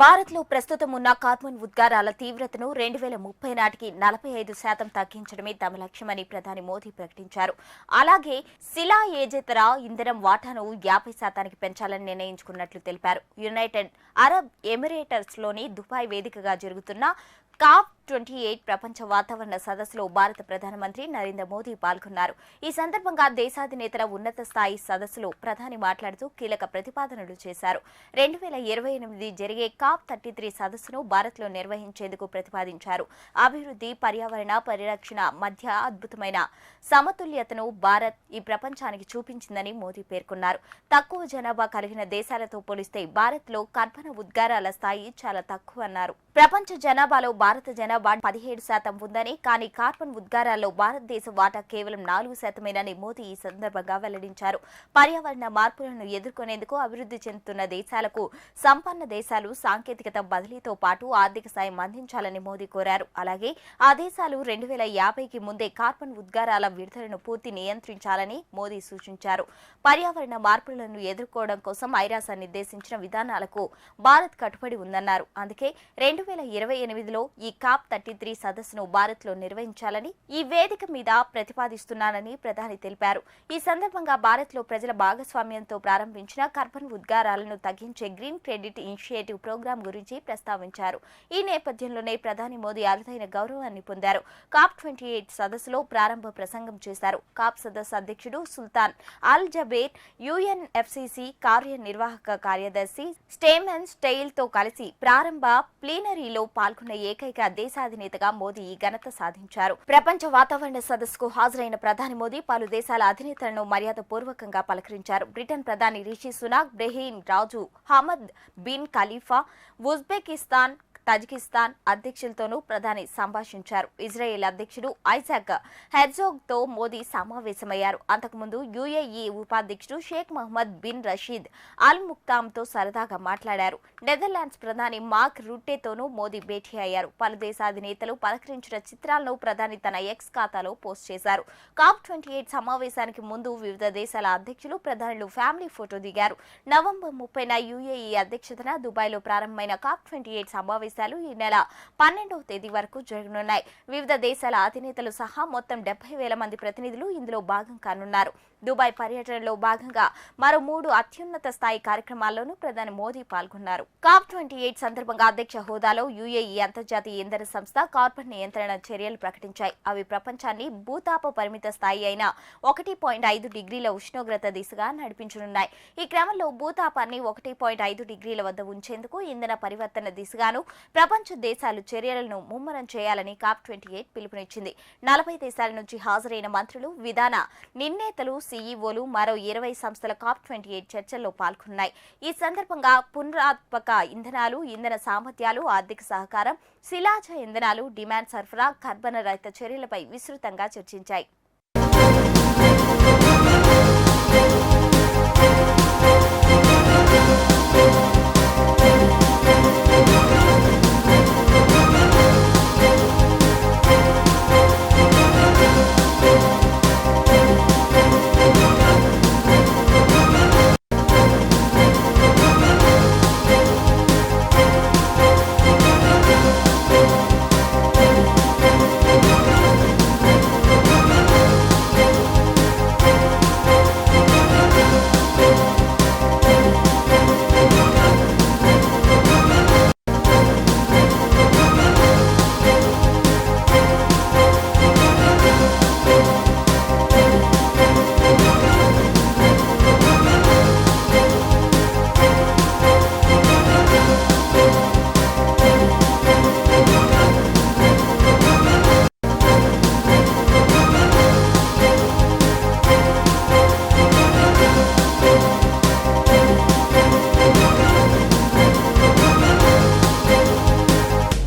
భారత్లో ప్రస్తుతం ఉన్న కార్బన్ ఉద్గారాల తీవ్రతను 2030 నాటికి 45% తగ్గించడమే తమ లక్ష్యమని ప్రధాని మోదీ ప్రకటించారు. అలాగే శిలాయేజేతర ఇంధనం వాటాను 50% పెంచాలని నిర్ణయించుకున్నట్లు తెలిపారు. యునైటెడ్ అరబ్ ఎమిరేట్స్లోని దుబాయ్ వేదికగా జరుగుతున్న COP28 ప్రపంచ వాతావరణ సదస్సులో భారత ప్రధానమంత్రి నరేంద్ర మోదీ పాల్గొన్నారు. ఈ సందర్భంగా దేశాధినేతల ఉన్నత స్థాయి సదస్సులో ప్రధాని మాట్లాడుతూ కీలక ప్రతిపాదనలు చేశారు. 2028 జరిగే COP33 సదస్సును భారత్లో నిర్వహించేందుకు ప్రతిపాదించారు. అభివృద్ధి, పర్యావరణ పరిరక్షణ మధ్య అద్భుతమైన సమతుల్యతను భారత్ ఈ ప్రపంచానికి చూపించిందని మోదీ పేర్కొన్నారు. తక్కువ జనాభా కలిగిన దేశాలతో పోలిస్తే భారత్లో కార్బన్ ఉద్గారాల స్థాయి చాలా తక్కువన్నారు. ప్రపంచ జనాభాలో భారత జనాభా 17% ఉందని, కానీ కార్బన్ ఉద్గారాల్లో భారతదేశ వాటా కేవలం 4%మేనని మోదీ ఈ సందర్భంగా వెల్లడించారు. పర్యావరణ మార్పులను ఎదుర్కొనేందుకు అభివృద్ధి చెందుతున్న దేశాలకు సంపన్న దేశాలు సాంకేతికత బదిలీతో పాటు ఆర్థిక సాయం అందించాలని మోదీ కోరారు. అలాగే ఆ దేశాలు 2050కి ముందే కార్బన్ ఉద్గారాల విడుదలను పూర్తి నియంత్రించాలని మోదీ సూచించారు. పర్యావరణ మార్పులను ఎదుర్కోవడం కోసం ఐరాస నిర్దేశించిన విధానాలకు భారత్ కట్టుబడి ఉందన్నారు. అందుకే 2028లో ఈ COP33 సదస్సును భారత్లో నిర్వహించాలని ఈ వేదిక మీద ప్రతిపాదిస్తున్నానని ప్రధాని తెలిపారు. ఈ సందర్భంగా భారత్లో ప్రజల భాగస్వామ్యంతో ప్రారంభించిన కార్బన్ ఉద్గారాలను తగ్గించే గ్రీన్ క్రెడిట్ ఇనిషియేటివ్ ప్రోగ్రాం గురించి ప్రస్తావించారు. ఈ నేపథ్యంలోనే ప్రధాని మోదీ అరుదైన గౌరవాన్ని పొందారు. COP28 సదస్సులో ప్రారంభ ప్రసంగం చేశారు. COP సదస్సు అధ్యక్షుడు సుల్తాన్ అల్ జబేర్, UNFCCC కార్యనిర్వాహక కార్యదర్శి స్టేమన్ స్టెయిల్తో కలిసి ప్రారంభ ప్లీనరీలో పాల్గొన్న ఏకైక దేశాధినేతగా మోదీ ఈ ఘనత సాధించారు. ప్రపంచ వాతావరణ సదస్సుకు హాజరైన ప్రధాని మోదీ పలు దేశాల అధినేతలను మర్యాదపూర్వకంగా పలకరించారు. బ్రిటన్ ప్రధాని రిషి సునాక్, బహ్రెయిన్ రాజు Hamad bin Khalifa, Uzbekistan, Tajikistan అధ్యక్షులతోనూ ప్రధాని సంభాషించారు. ఇజ్రాయెల్ అధ్యక్షుడు ఐజాక్ హెర్జోగ్తో మోదీ సమావేశమయ్యారు. అంతకుముందు UAE ఉపాధ్యక్షుడు Sheikh Mohammed bin Rashid Al ముక్తామ్తో సరదాగా మాట్లాడారు. నెదర్లాండ్స్ ప్రధాని మార్క్ రుట్టేతోనూ మోదీ భేటీ అయ్యారు. పలు దేశాధినేతలు పలకరించిన చిత్రాలను ప్రధాని తన ఎక్స్ ఖాతాలో పోస్ట్ చేశారు. COP28 సమావేశానికి ముందు వివిధ దేశాల అధ్యక్షులు, ప్రధానులు ఫ్యామిలీ ఫోటో దిగారు. నవంబర్ 30న UAE అధ్యక్షతన దుబాయ్లో ప్రారంభమైన COP28 సమావేశం ఈ నెల 12వ తేదీ వరకు జరగనున్నాయి. వివిధ దేశాల అధినేతలు సహా మొత్తం 70,000 మంది ప్రతినిధులు ఇందులో భాగం కానున్నారు. దుబాయ్ పర్యటనలో భాగంగా మరో 3 అత్యున్నత స్థాయి కార్యక్రమాల్లోనూ ప్రధాని మోదీ పాల్గొన్నారు. COP28 సందర్భంగా అధ్యక్ష హోదాలో UAE అంతర్జాతీయ ఇంధన సంస్థ కార్బన్ నియంత్రణ చర్యలు ప్రకటించాయి. అవి ప్రపంచాన్ని భూతాప పరిమిత స్థాయి అయిన 1.5 డిగ్రీల ఉష్ణోగ్రత దిశగా నడిపించనున్నాయి. ఈ క్రమంలో భూతాపాన్ని 1.5 డిగ్రీల వద్ద ఉంచేందుకు ఇంధన పరివర్తన దిశగాను ప్రపంచ దేశాలు చర్యలను ముమ్మరం చేయాలని COP28 పిలుపునిచ్చింది. 40 దేశాల నుంచి హాజరైన మంత్రులు, విధాన నిర్ణేతలు, CEOలు, మరో 20 సంస్థల COP28 చర్చల్లో పాల్గొన్నాయి. ఈ సందర్భంగా పునరుత్పాదక ఇంధనాలు, ఇంధన సామర్థ్యాలు, ఆర్థిక సహకారం, శిలాజ ఇంధనాలు, డిమాండ్ సరఫరా, కర్బన రహిత చర్యలపై విస్తృతంగా చర్చించాయి.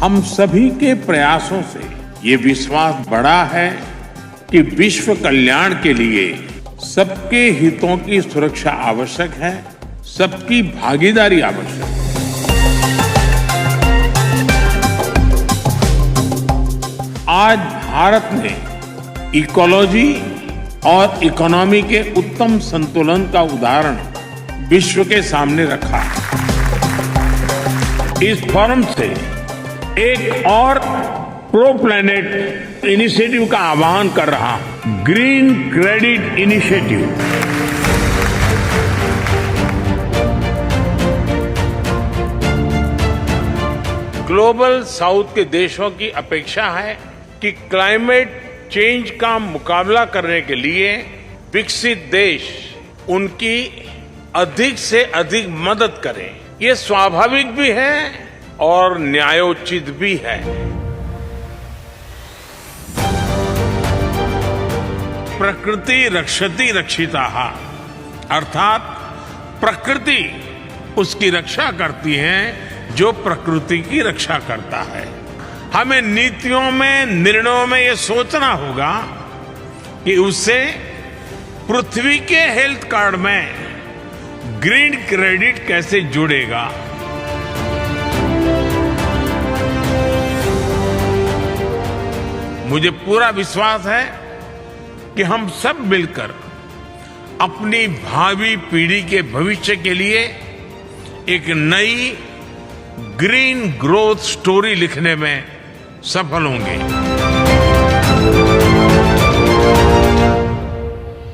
हम सभी के प्रयासों से ये विश्वास बढ़ा है कि विश्व कल्याण के लिए सबके हितों की सुरक्षा आवश्यक है, सबकी भागीदारी आवश्यक है। आज भारत ने इकोलॉजी और इकोनॉमी के उत्तम संतुलन का उदाहरण विश्व के सामने रखा है। इस फोरम से एक और प्रो प्लैनेट इनिशिएटिव का आह्वान कर रहा हूं, green credit initiative. Global south के देशों की अपेक्षा है कि क्लाइमेट चेंज का मुकाबला करने के लिए विकसित देश उनकी अधिक से अधिक मदद करें। ये स्वाभाविक भी है और न्यायोचित भी है। प्रकृति रक्षति रक्षिताः, अर्थात प्रकृति उसकी रक्षा करती है जो प्रकृति की रक्षा करता है। हमें नीतियों में, निर्णयों में यह सोचना होगा कि उससे पृथ्वी के हेल्थ कार्ड में ग्रीन क्रेडिट कैसे जुड़ेगा। मुझे पूरा विश्वास है कि हम सब मिलकर अपनी भावी पीढ़ी के भविष्य के लिए एक नई ग्रीन ग्रोथ स्टोरी लिखने में सफल होंगे।